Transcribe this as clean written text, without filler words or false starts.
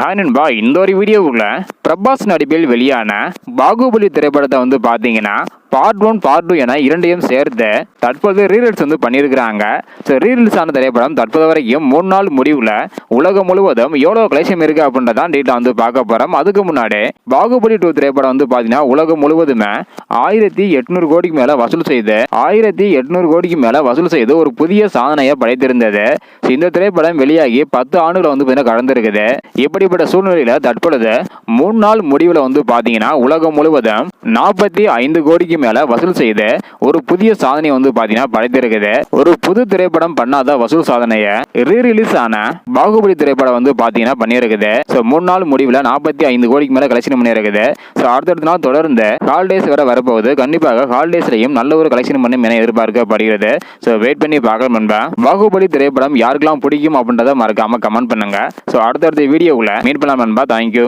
Hi நண்பா, இந்த ஒரு வீடியோவுக்குள்ள பிரபாஸ் நடிப்பில் வெளியான பாகுபலி திரைப்படத்தை பார்த்தீங்கன்னா பார்ட் 1 பார்ட் 2 என இரண்டையும் சேர்த்து தற்போது ரீரில்ஸ் பண்ணியிருக்கிறாங்க. ஸோ ரீரில்ஸ் ஆன திரைப்படம் தற்போது வரைக்கும் 3 நாள் முடிவில் உலகம் முழுவதும் எவ்வளோ கலெக்ஷன் இருக்குது அப்படின்றதான் டீட்டெயில் பார்க்க போகிறோம். அதுக்கு முன்னாடி பாகுபலி 2 திரைப்படம் பார்த்தீங்கன்னா உலகம் முழுவதுமே 1800 கோடிக்கு மேலே வசூல் செய்து 1800 கோடிக்கு மேலே வசூல் செய்து ஒரு புதிய சாதனையை படைத்திருந்தது. இந்த திரைப்படம் வெளியாகி 10 ஆண்டுகளை பார்த்தீங்கன்னா கடந்திருக்குது. இப்படிப்பட்ட சூழ்நிலையில் தற்பொழுது 3 நாள் முடிவில் பார்த்தீங்கன்னா உலகம் முழுவதும் 45 கோடிக்கு மேல வசூல் செய்து ஒரு புதிய சாதனையை பார்த்தீங்கன்னா படைத்திருக்குது. ஒரு புது திரைப்படம் பண்ணாத வசூல் சாதனையை ரீரிலீஸ் ஆன பாகுபலி திரைப்படம் பார்த்தீங்கன்னா பண்ணியிருக்குது. ஸோ 3 நாள் முடிவில் 45 கோடிக்கு மேல கலெக்ஷன் பண்ணியிருக்குது. ஸோ அடுத்தடுத்த நாள் தொடர்ந்து ஹாலிடேஸ் வேற வரப்போகுது. கண்டிப்பாக ஹாலிடேஸ்லையும் நல்ல ஒரு கலெக்ஷன் பண்ணும் என எதிர்பார்க்கப்படுகிறது. ஸோ வெயிட் பண்ணி பார்க்கலாம் நண்பா. பாகுபலி திரைப்படம் யாருக்கெல்லாம் பிடிக்கும் அப்படின்றத மறக்காம கமெண்ட் பண்ணுங்க. ஸோ அடுத்தடுத்த வீடியோவில் மீட் பண்ணலாம் நண்பா. தேங்க்யூ.